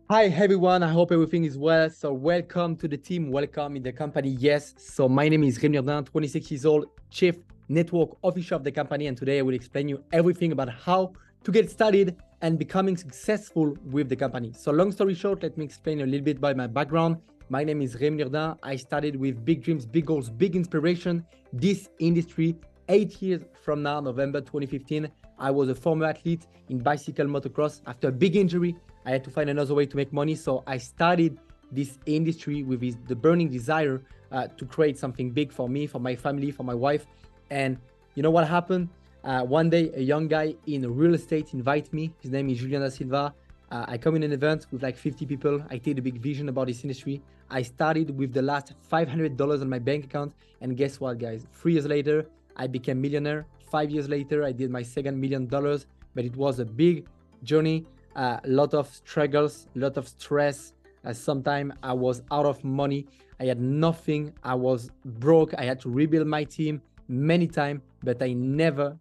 Hi everyone, I hope everything is well. So welcome to the team, welcome in the company. Yes, so my name is Rémi Jourdain, 26 years old, Chief Network Officer of the company, and today I will explain you everything about how to get started and becoming successful with the company. So long story short, let me explain a little bit about my background. My name is Rémi Jourdain. I started with big dreams, big goals, big inspiration. This industry 8 years from now, November 2015, I was a former athlete in bicycle motocross. After a big injury, I had to find another way to make money. So I started this industry with the burning desire to create something big for me, for my family, for my wife. And you know what happened? One day, a young guy in real estate invited me. His name is Julian da Silva. I come in an event with like 50 people. I take a big vision about this industry. I started with the last $500 on my bank account. And guess what, guys? 3 years later, I became millionaire. 5 years later, I did my second $1 million, but it was a big journey. A lot of struggles, a lot of stress. Sometimes I was out of money. I had nothing. I was broke. I had to rebuild my team many times, but I never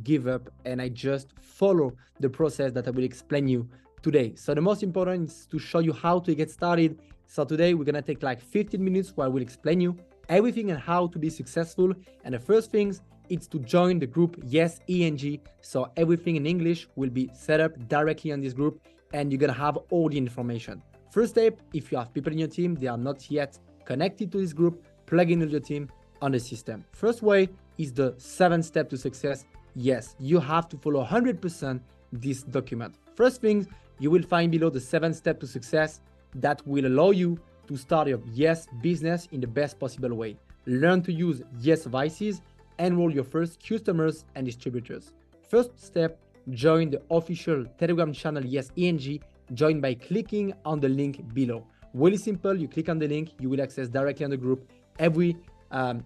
give up. And I just follow the process that I will explain you today. So the most important is to show you how to get started. So today we're gonna take like 15 minutes where I will explain you everything and how to be successful. And the first things, it's to join the group Yes ENG. So everything in English will be set up directly on this group and you're gonna have all the information. First step, if you have people in your team, they are not yet connected to this group, plug in with your team on the system. First way is the 7 step to success. Yes, you have to follow 100% this document. First thing, you will find below the 7 step to success that will allow you to start your Yes business in the best possible way. Learn to use Yes devices, enroll your first customers and distributors. First step, join the official Telegram channel Yes ENG. Join by clicking on the link below. Really simple, you click on the link, you will access directly on the group every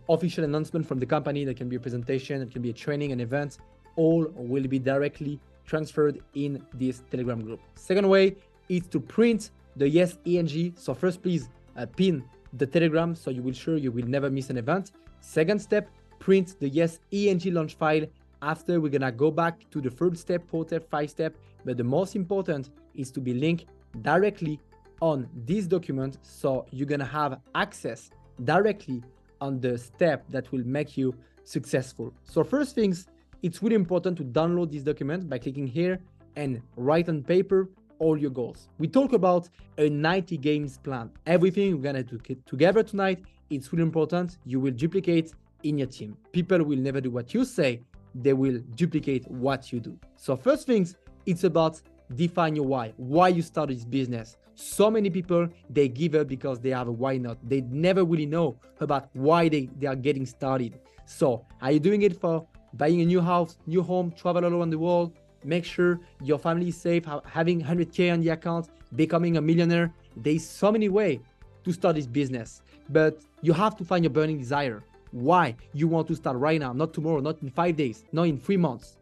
official announcement from the company. That can be a presentation, it can be a training, an event, all will be directly transferred in this Telegram group. Second way is to print the Yes ENG. So first, please pin the Telegram so you will sure you will never miss an event. Second step, print the Yes ENG launch file. After, we're gonna go back to the third step, fourth step, 5 step, but the most important is to be linked directly on this document, so you're gonna have access directly on the step that will make you successful. So first things, it's really important to download this document by clicking here and write on paper all your goals. We talk about a 90 games plan. Everything we're gonna do together tonight, it's really important. You will duplicate in your team. People will never do what you say, they will duplicate what you do. So first things, it's about define your why you started this business. So many people, they give up because they have a why not. They never really know about why they are getting started. So are you doing it for buying a new house, new home, travel all around the world, make sure your family is safe, having 100K on the account, becoming a millionaire? There's so many ways to start this business, but you have to find your burning desire. Why you want to start right now, not tomorrow, not in 5 days, not in 3 months.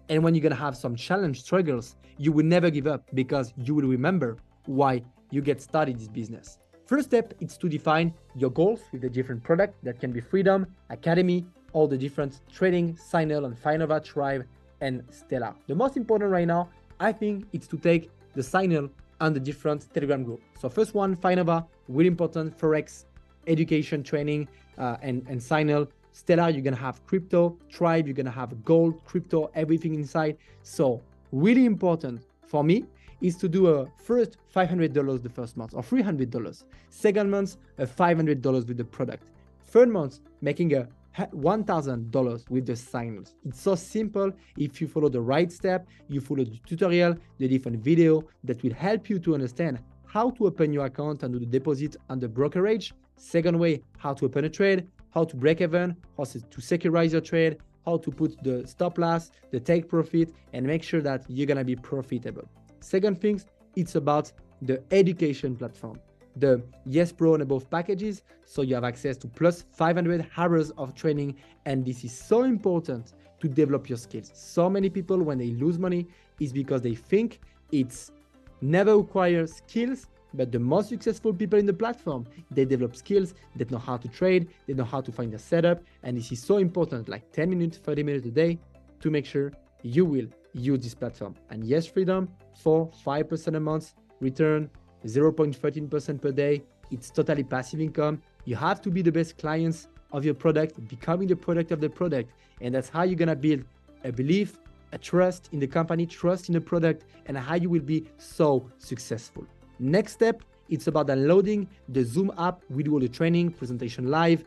And when you're gonna have some challenge, struggles, you will never give up because you will remember why you get started this business. First step is to define your goals with the different products. That can be Freedom, Academy, all the different trading, Signal and Finova, Tribe, and Stellar. The most important right now, I think, it's to take the Signal on the different Telegram group. So first one, Finova, really important, Forex, education, training, and Signal. Stellar, you're gonna have crypto. Tribe, you're gonna have gold, crypto, everything inside. So really important for me is to do a first $500 the first month or $300. Second month, a $500 with the product. Third month, making a $1,000 with the signals. It's so simple. If you follow the right step, you follow the tutorial, the different video that will help you to understand how to open your account and do the deposit on the brokerage. Second way, how to open a trade, how to break even, how to securize your trade, how to put the stop loss, the take profit, and make sure that you're gonna be profitable. Second things, it's about the education platform, the Yes Pro and above packages, so you have access to plus 500 hours of training, and this is so important to develop your skills. So many people, when they lose money, is because they think it's never requires skills, but the most successful people in the platform, they develop skills, they know how to trade, they know how to find a setup, and this is so important, like 10 minutes, 30 minutes a day, to make sure you will use this platform. And yes, Freedom, for 5% a month, return, 0.13% per day. It's totally passive income. You have to be the best clients of your product, becoming the product of the product. And that's how you're gonna build a belief, a trust in the company, trust in the product, and how you will be so successful. Next step, it's about downloading the Zoom app. We do all the training, presentation live,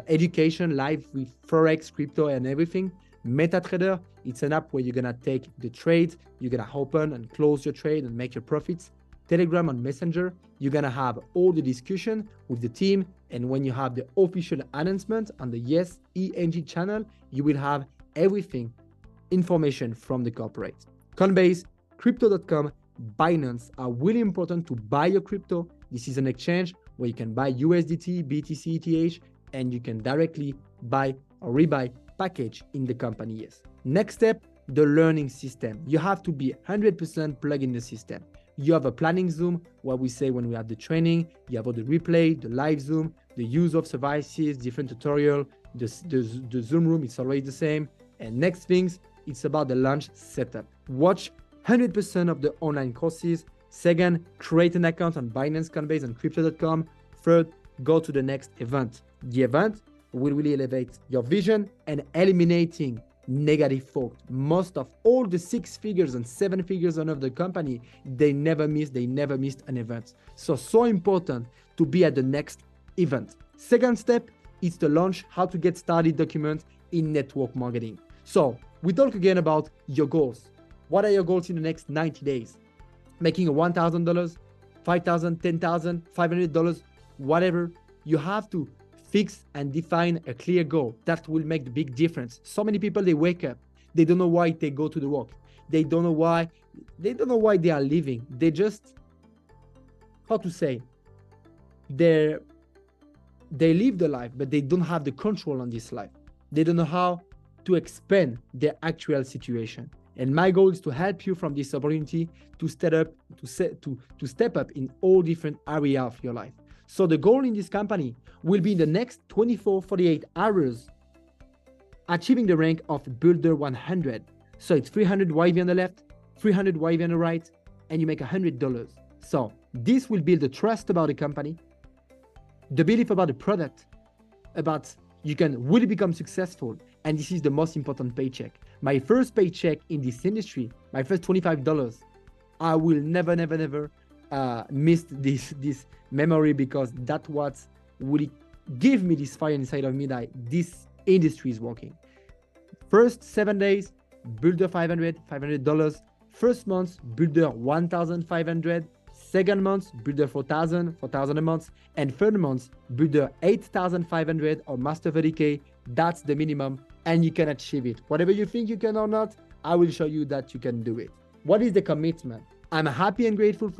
education live with Forex, crypto, and everything. MetaTrader, it's an app where you're gonna take the trades, you're gonna open and close your trade and make your profits. Telegram and Messenger, you're gonna have all the discussion with the team, and when you have the official announcement on the Yes ENG channel, you will have everything, information from the corporate. Coinbase, Crypto.com, Binance are really important to buy your crypto. This is an exchange where you can buy USDT, BTC, ETH, and you can directly buy or rebuy package in the company. Yes. Next step, the learning system. You have to be 100% plugged in the system. You have a planning Zoom, what we say when we have the training. You have all the replay, the live Zoom, the use of services, different tutorial, the Zoom room, it's always the same. And next things, it's about the launch setup. Watch 100% of the online courses. Second, create an account on Binance, Coinbase, and Crypto.com. Third, go to the next event. The event will really elevate your vision and eliminating negative thought. Most of all the 6 figures and 7 figures of the company, they never missed an event. So important to be at the next event. Second step is to launch how to get started document in network marketing. So we talk again about your goals. What are your goals in the next 90 days? Making a $1,000, $5,000, $10,000, $500, whatever. You have to fix and define a clear goal that will make the big difference. So many people, they wake up, they don't know why they go to the work. They don't know why they are living. They just, how to say, they live the life, but they don't have the control on this life. They don't know how to expand their actual situation. And my goal is to help you from this opportunity to step up in all different areas of your life. So the goal in this company will be in the next 24, 48 hours, achieving the rank of Builder 100. So it's 300 YV on the left, 300 YV on the right, and you make $100. So this will build the trust about the company, the belief about the product, about you can really become successful. And this is the most important paycheck. My first paycheck in this industry, my first $25, I will never miss this memory, because that's what will give me this fire inside of me that this industry is working. First 7 days, Builder $500. First month, Builder 1,500. Second month, Builder 4,000 a month. And third month, Builder 8,500 or Master 30K. That's the minimum, and you can achieve it. Whatever you think you can or not, I will show you that you can do it. What is the commitment? I'm happy and grateful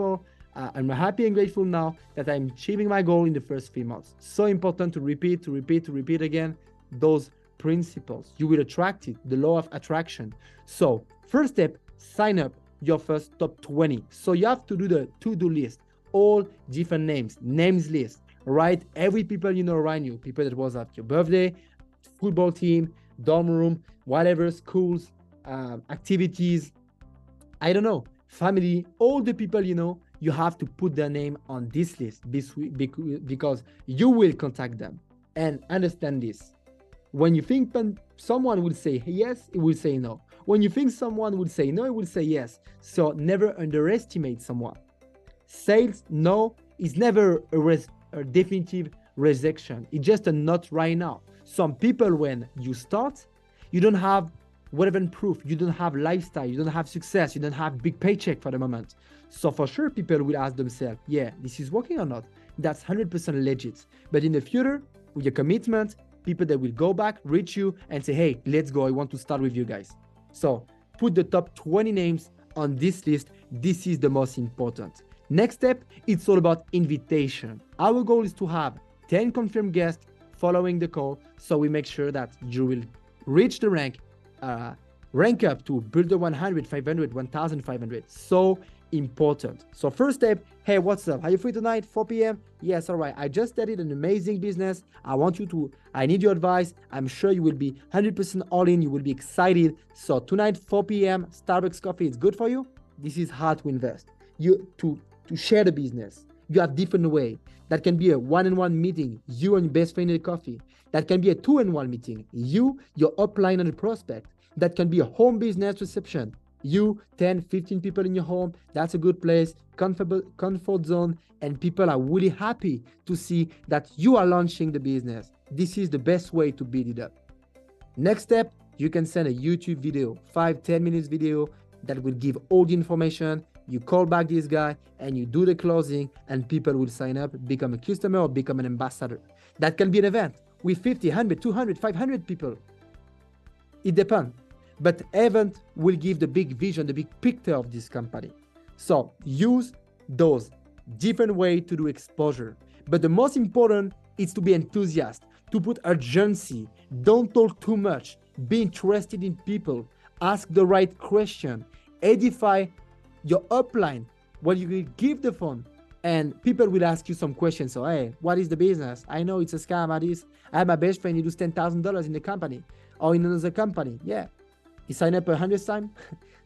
now that I'm achieving my goal in the first 3 months. So important to repeat again those principles. You will attract it, the law of attraction. So first step, sign up your first top 20. So you have to do the to-do list, all different names list. Write every people you know around you, people that was at your birthday, football team, dorm room, whatever, schools, activities, I don't know, family, all the people you know, you have to put their name on this list because you will contact them. And understand this. When you think someone will say yes, it will say no. When you think someone will say no, it will say yes. So never underestimate someone. Sales no is never a definitive rejection. It's just a not right now. Some people, when you start, you don't have whatever proof, you don't have lifestyle, you don't have success, you don't have big paycheck for the moment. So for sure, people will ask themselves, yeah, this is working or not? That's 100% legit. But in the future, with your commitment, people that will go back, reach you and say, hey, let's go. I want to start with you guys. So put the top 20 names on this list. This is the most important. Next step, it's all about invitation. Our goal is to have 10 confirmed guests following the call. So we make sure that you will reach the rank up to Builder 100, 500, 1,500. So important. So first step, hey, what's up? Are you free tonight, 4 p.m.? Yes, all right. I just started an amazing business. I need your advice. I'm sure you will be 100% all in. You will be excited. So tonight, 4 p.m., Starbucks coffee is good for you. This is how to invest. to share the business. You have different way. That can be a one-on-one meeting, you and your best friend in a coffee. That can be a two-on-one meeting, you, your upline, and the prospect. That can be a home business reception. You, 10, 15 people in your home. That's a good place, comfort zone, and people are really happy to see that you are launching the business. This is the best way to build it up. Next step, you can send a YouTube video, 5-10 minutes video that will give all the information. You call back this guy and you do the closing, and people will sign up, become a customer, or become an ambassador. That can be an event with 50, 100, 200, 500 people. It depends. But event will give the big vision, the big picture of this company. So use those different ways to do exposure. But the most important is to be enthusiastic, to put urgency. Don't talk too much. Be interested in people. Ask the right question. Edify your upline when you will give the phone, and people will ask you some questions. So, hey, what is the business? I know it's a scam. I have my best friend, he does $10,000 in the company or in another company. Yeah, he signed up 100 times.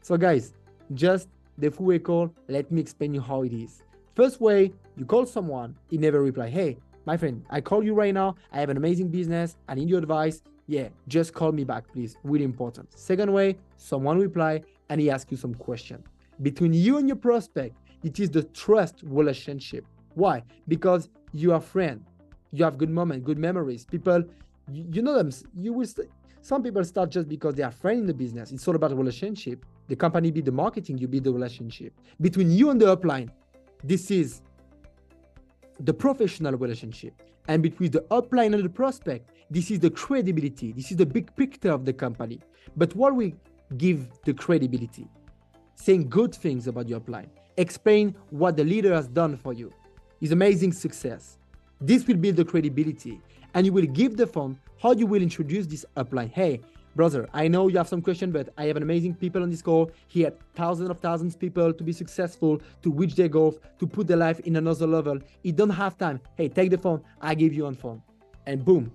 So guys, just the full-way call. Let me explain you how it is. First way, you call someone, he never reply. Hey, my friend, I call you right now. I have an amazing business. I need your advice. Yeah, just call me back, please. Really important. Second way, someone reply and he asks you some question. Between you and your prospect, it is the trust relationship. Why? Because you are friends. You have good moments, good memories. People, you know them. Some people start just because they are friends in the business. It's all about a relationship. The company be the marketing, you be the relationship. Between you and the upline, this is the professional relationship. And between the upline and the prospect, this is the credibility. This is the big picture of the company. But what will give the credibility? Saying good things about your upline. Explain what the leader has done for you. His amazing success. This will build the credibility. And you will give the phone how you will introduce this upline. Hey, brother, I know you have some question, but I have an amazing people on this call. He had thousands of people to be successful, to reach their goals, to put their life in another level. He don't have time. Hey, take the phone. I give you on phone. And boom,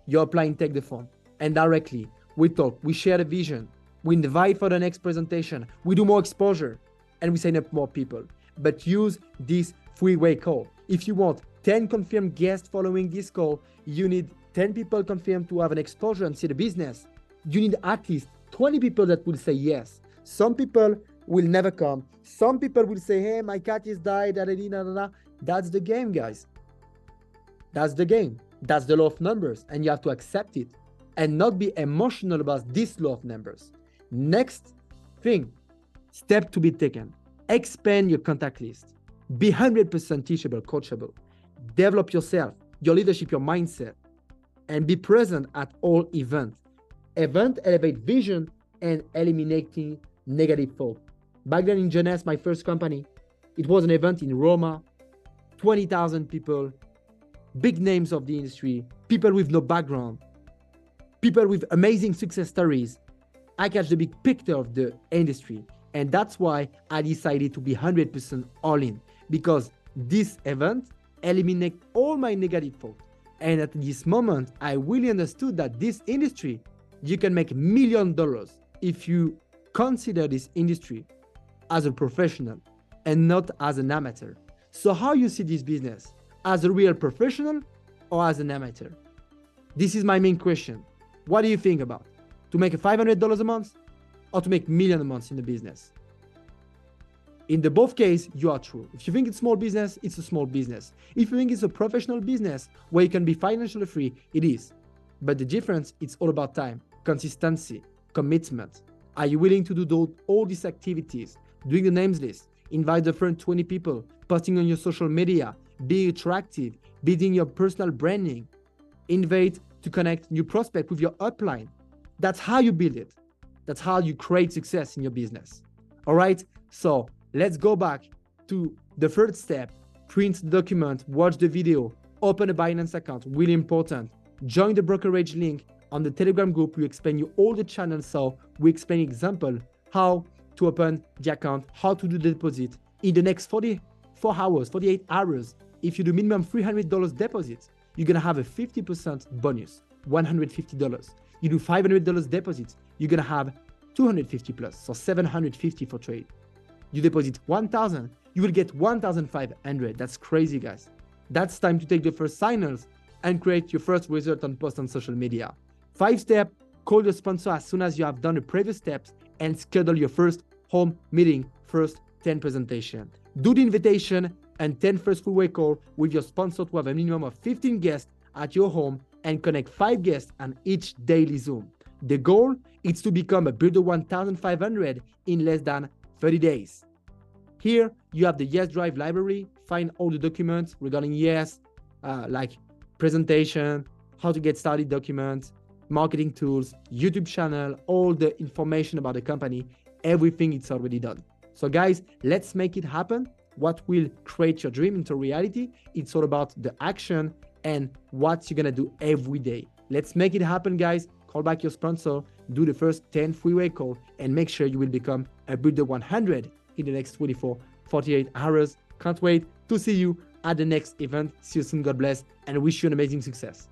your upline take the phone. And directly, we talk, we share the vision. We invite for the next presentation. We do more exposure and we sign up more people. But use this three-way call. If you want 10 confirmed guests following this call, you need 10 people confirmed to have an exposure and see the business. You need at least 20 people that will say yes. Some people will never come. Some people will say, hey, my cat is died. That's the game, guys. That's the game. That's the law of numbers. And you have to accept it and not be emotional about this law of numbers. Next thing, step to be taken. Expand your contact list. Be 100% teachable, coachable. Develop yourself, your leadership, your mindset, and be present at all events. Event elevate vision and eliminating negative thought. Back then in Jeunesse, my first company, it was an event in Roma, 20,000 people, big names of the industry, people with no background, people with amazing success stories. I catch the big picture of the industry. And that's why I decided to be 100% all in, because this event eliminates all my negative thoughts. And at this moment, I really understood that this industry, you can make $1 million if you consider this industry as a professional and not as an amateur. So how you see this business? As a real professional or as an amateur? This is my main question. What do you think about? To make $500 a month or to make $1 million a month in the business? In the both case, you are true. If you think it's small business, it's a small business. If you think it's a professional business where you can be financially free, it is. But the difference, it's all about time, consistency, commitment. Are you willing to do all these activities? Doing the names list, invite the first 20 people, posting on your social media, being attractive, building your personal branding, invite to connect new prospect with your upline. That's how you build it. That's how you create success in your business. All right, so let's go back to the third step. Print the document, watch the video, open a Binance account, really important. Join the brokerage link on the Telegram group. We explain you all the channels. So we explain example, how to open the account, how to do the deposit. In the next 44 hours, 48 hours, if you do minimum $300 deposit, you're gonna have a 50% bonus, $150. You do $500 deposit, you're gonna have 250 plus, so 750 for trade. You deposit 1,000, you will get 1,500. That's crazy, guys. That's time to take the first signals and create your first result on post on social media. 5 step, call your sponsor as soon as you have done the previous steps and schedule your first home meeting, first 10 presentation. Do the invitation and 10 first full-way call with your sponsor to have a minimum of 15 guests at your home and connect 5 guests on each daily Zoom. The goal is to become a Builder 1500 in less than 30 days. Here, you have the Yes Drive library. Find all the documents regarding Yes, like presentation, how to get started documents, marketing tools, YouTube channel, all the information about the company, everything it's already done. So guys, let's make it happen. What will create your dream into reality? It's all about the action and what you're gonna do every day. Let's make it happen, guys. Call back your sponsor, do the first 10 freeway call, and make sure you will become a Builder 100 in the next 24, 48 hours. Can't wait to see you at the next event. See you soon. God bless and wish you an amazing success.